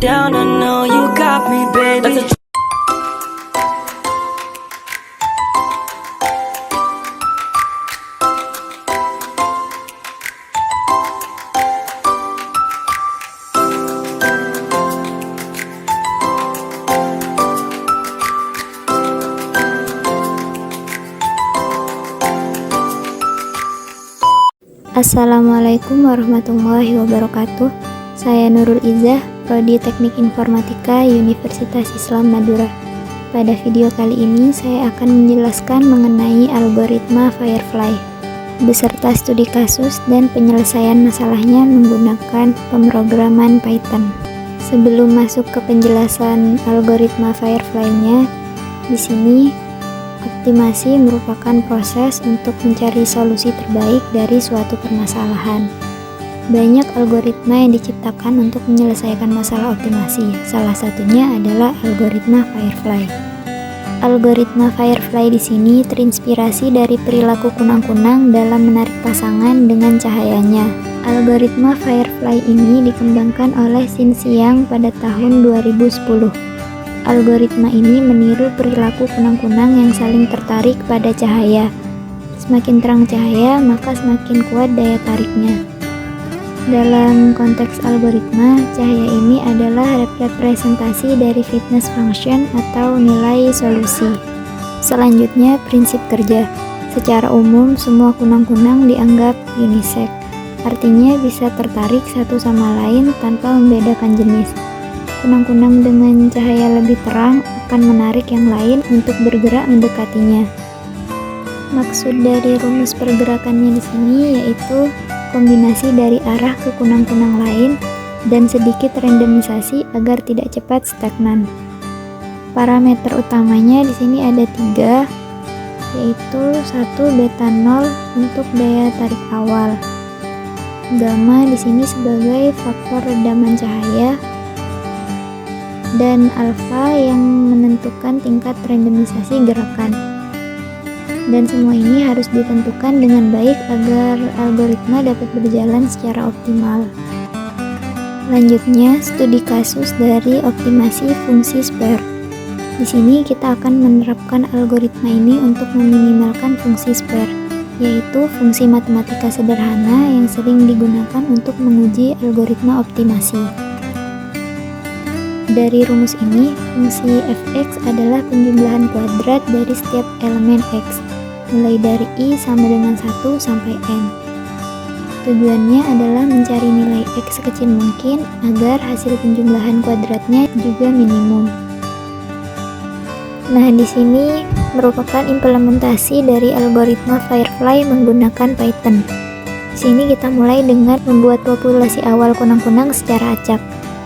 down, I know you got me, baby. Assalamualaikum warahmatullahi wabarakatuh. Saya Nurul Izzah, Prodi Teknik Informatika Universitas Islam Madura. Pada video kali ini saya akan menjelaskan mengenai algoritma Firefly beserta studi kasus dan penyelesaian masalahnya menggunakan pemrograman Python. Sebelum masuk ke penjelasan algoritma Firefly-nya, di sini optimasi merupakan proses untuk mencari solusi terbaik dari suatu permasalahan. Banyak algoritma yang diciptakan untuk menyelesaikan masalah optimasi. Salah satunya adalah algoritma Firefly. Algoritma Firefly di sini terinspirasi dari perilaku kunang-kunang dalam menarik pasangan dengan cahayanya. Algoritma Firefly ini dikembangkan oleh Xinxiang pada tahun 2010. Algoritma ini meniru perilaku kunang-kunang yang saling tertarik pada cahaya. Semakin terang cahaya, maka semakin kuat daya tariknya. Dalam konteks algoritma, cahaya ini adalah representasi dari fitness function atau nilai solusi. Selanjutnya, prinsip kerja. Secara umum, semua kunang-kunang dianggap unisex. Artinya bisa tertarik satu sama lain tanpa membedakan jenis. Kunang-kunang dengan cahaya lebih terang akan menarik yang lain untuk bergerak mendekatinya. Maksud dari rumus pergerakannya di sini yaitu kombinasi dari arah ke kunang-kunang lain dan sedikit randomisasi agar tidak cepat stagnan. Parameter utamanya di sini ada 3, yaitu 1 beta 0 untuk daya tarik awal. Gamma di sini sebagai faktor redaman cahaya, dan alfa yang menentukan tingkat randomisasi gerakan. Dan semua ini harus ditentukan dengan baik agar algoritma dapat berjalan secara optimal. Lanjutnya, studi kasus dari optimasi fungsi spare. Di sini kita akan menerapkan algoritma ini untuk meminimalkan fungsi spare, yaitu fungsi matematika sederhana yang sering digunakan untuk menguji algoritma optimasi. Dari rumus ini, fungsi f(x) adalah penjumlahan kuadrat dari setiap elemen x, mulai dari i sama dengan 1 sampai n. Tujuannya adalah mencari nilai x sekecil mungkin agar hasil penjumlahan kuadratnya juga minimum. Nah, di sini merupakan implementasi dari algoritma Firefly menggunakan Python. Di sini kita mulai dengan membuat populasi awal kunang-kunang secara acak.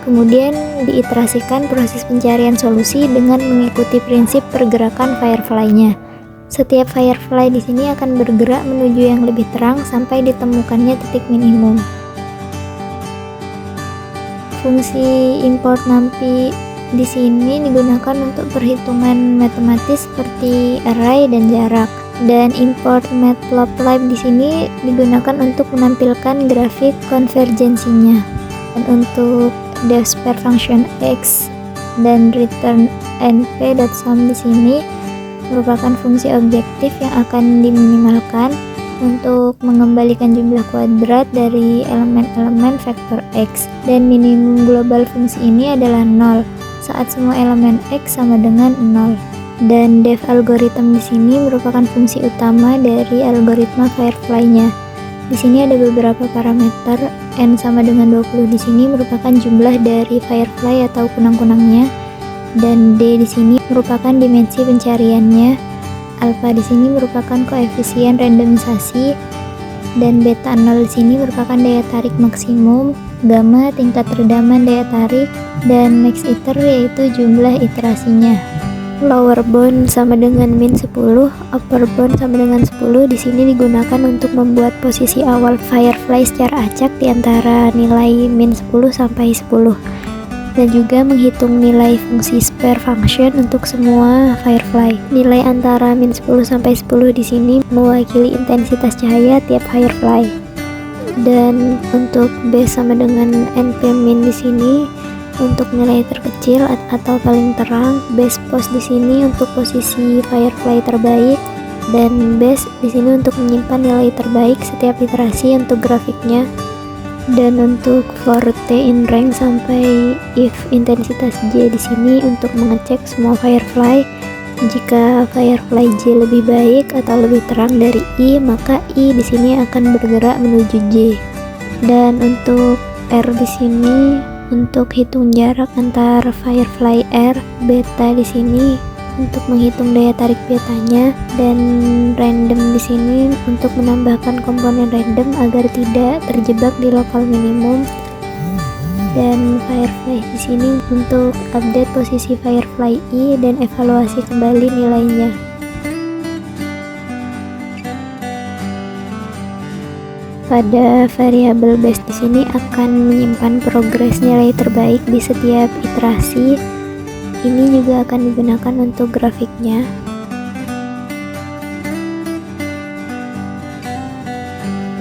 Kemudian diiterasikan proses pencarian solusi dengan mengikuti prinsip pergerakan Firefly-nya. Setiap Firefly di sini akan bergerak menuju yang lebih terang sampai ditemukannya titik minimum. Fungsi import numpy di sini digunakan untuk perhitungan matematis seperti array dan jarak. Dan import matplotlib di sini digunakan untuk menampilkan grafik konvergensinya. Dan untuk deffspare function x dan return np.sum di sini merupakan fungsi objektif yang akan diminimalkan untuk mengembalikan jumlah kuadrat dari elemen-elemen vektor x, dan minimum global fungsi ini adalah 0 saat semua elemen x sama dengan 0. Dan def algorithm di sini merupakan fungsi utama dari algoritma Firefly-nya. Di sini ada beberapa parameter. N sama dengan 20 di sini merupakan jumlah dari Firefly atau kunang-kunangnya, dan D di sini merupakan dimensi pencariannya. Alpha di sini merupakan koefisien randomisasi, dan beta 0 di sini merupakan daya tarik maksimum. Gamma tingkat redaman daya tarik, dan max iter yaitu jumlah iterasinya. Lower bound sama dengan min 10, upper bound sama dengan 10 di sini digunakan untuk membuat posisi awal Firefly secara acak di antara nilai min 10 sampai 10, dan juga menghitung nilai fungsi spare function untuk semua Firefly. Nilai antara min 10 sampai 10 di sini mewakili intensitas cahaya tiap Firefly. Dan untuk B sama dengan NP min di sini untuk nilai terkecil atau paling terang, best post di sini untuk posisi Firefly terbaik, dan best di sini untuk menyimpan nilai terbaik setiap iterasi untuk grafiknya. Dan untuk for T in rank sampai if intensitas J di sini untuk mengecek semua Firefly. Jika Firefly J lebih baik atau lebih terang dari I, maka I di sini akan bergerak menuju J. Dan untuk R di sini untuk hitung jarak antar Firefly R, beta di sini untuk menghitung daya tarik betanya, dan random di sini untuk menambahkan komponen random agar tidak terjebak di lokal minimum. Dan Firefly di sini untuk update posisi Firefly I dan evaluasi kembali nilainya. Pada variabel base di sini akan menyimpan progres nilai terbaik di setiap iterasi. Ini juga akan digunakan untuk grafiknya.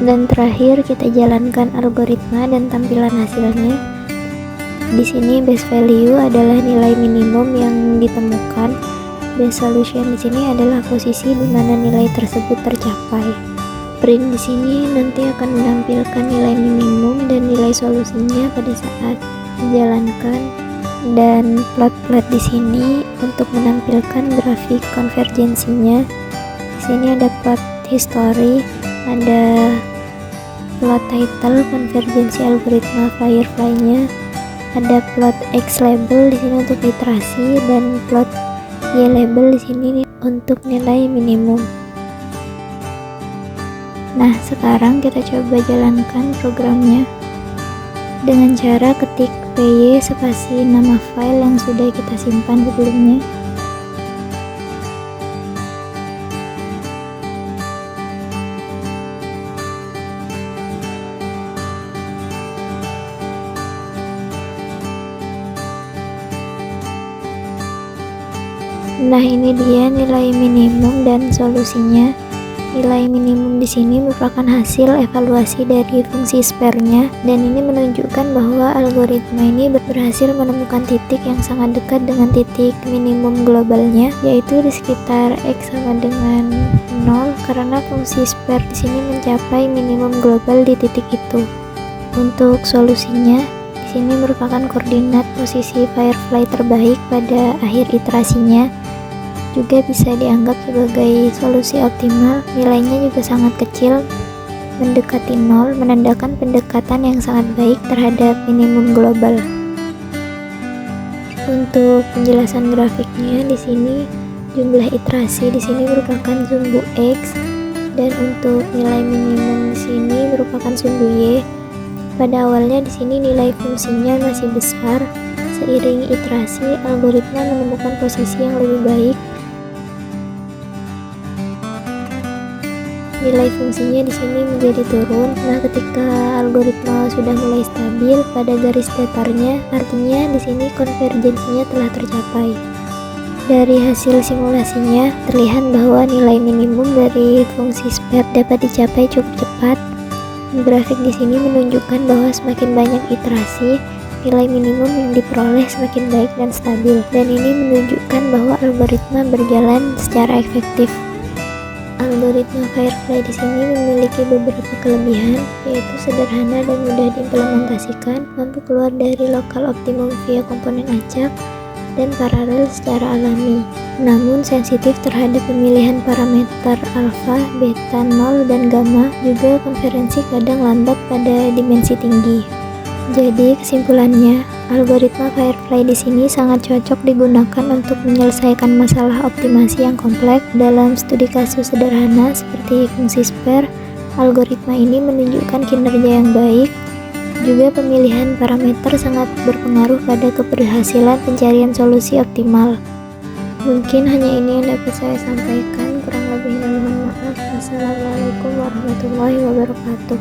Dan terakhir kita jalankan algoritma dan tampilan hasilnya. Di sini base value adalah nilai minimum yang ditemukan. Base solution di sini adalah posisi di mana nilai tersebut tercapai. Print di sini nanti akan menampilkan nilai minimum dan nilai solusinya pada saat dijalankan. Dan plot di sini untuk menampilkan grafik konvergensinya. Di sini ada plot history, ada plot title konvergensi algoritma Firefly-nya, ada plot X label di sini untuk iterasi, dan plot Y label di sini untuk nilai minimum. Nah, sekarang kita coba jalankan programnya dengan cara ketik py spasi nama file yang sudah kita simpan sebelumnya. Nah, ini dia nilai minimum dan solusinya. Nilai minimum di sini merupakan hasil evaluasi dari fungsi spare-nya, dan ini menunjukkan bahwa algoritma ini berhasil menemukan titik yang sangat dekat dengan titik minimum globalnya, yaitu di sekitar X sama dengan 0, karena fungsi spare di sini mencapai minimum global di titik itu. Untuk solusinya, di sini merupakan koordinat posisi Firefly terbaik pada akhir iterasinya. Juga bisa dianggap sebagai solusi optimal, nilainya juga sangat kecil, mendekati 0, menandakan pendekatan yang sangat baik terhadap minimum global. Untuk penjelasan grafiknya di sini, jumlah iterasi di sini merupakan sumbu X, dan untuk nilai minimum di sini merupakan sumbu Y. Pada awalnya di sini nilai fungsinya masih besar. Seiring iterasi, algoritma menemukan posisi yang lebih baik. Nilai fungsinya di sini menjadi turun. Nah, ketika algoritma sudah mulai stabil pada garis datarnya, artinya di sini konvergensinya telah tercapai. Dari hasil simulasinya, terlihat bahwa nilai minimum dari fungsi spare dapat dicapai cukup cepat. Grafik di sini menunjukkan bahwa semakin banyak iterasi, nilai minimum yang diperoleh semakin baik dan stabil. Dan ini menunjukkan bahwa algoritma berjalan secara efektif. Algoritma Firefly di sini memiliki beberapa kelebihan, yaitu sederhana dan mudah diimplementasikan, mampu keluar dari lokal optimum via komponen acak, dan paralel secara alami. Namun sensitif terhadap pemilihan parameter alfa, beta, 0, dan gamma, juga konferensi kadang lambat pada dimensi tinggi. Jadi kesimpulannya, algoritma Firefly di sini sangat cocok digunakan untuk menyelesaikan masalah optimasi yang kompleks dalam studi kasus sederhana seperti fungsi spare. Algoritma ini menunjukkan kinerja yang baik. Juga pemilihan parameter sangat berpengaruh pada keberhasilan pencarian solusi optimal. Mungkin hanya ini yang dapat saya sampaikan, kurang lebihnya mohon maaf. Wassalamualaikum warahmatullahi wabarakatuh.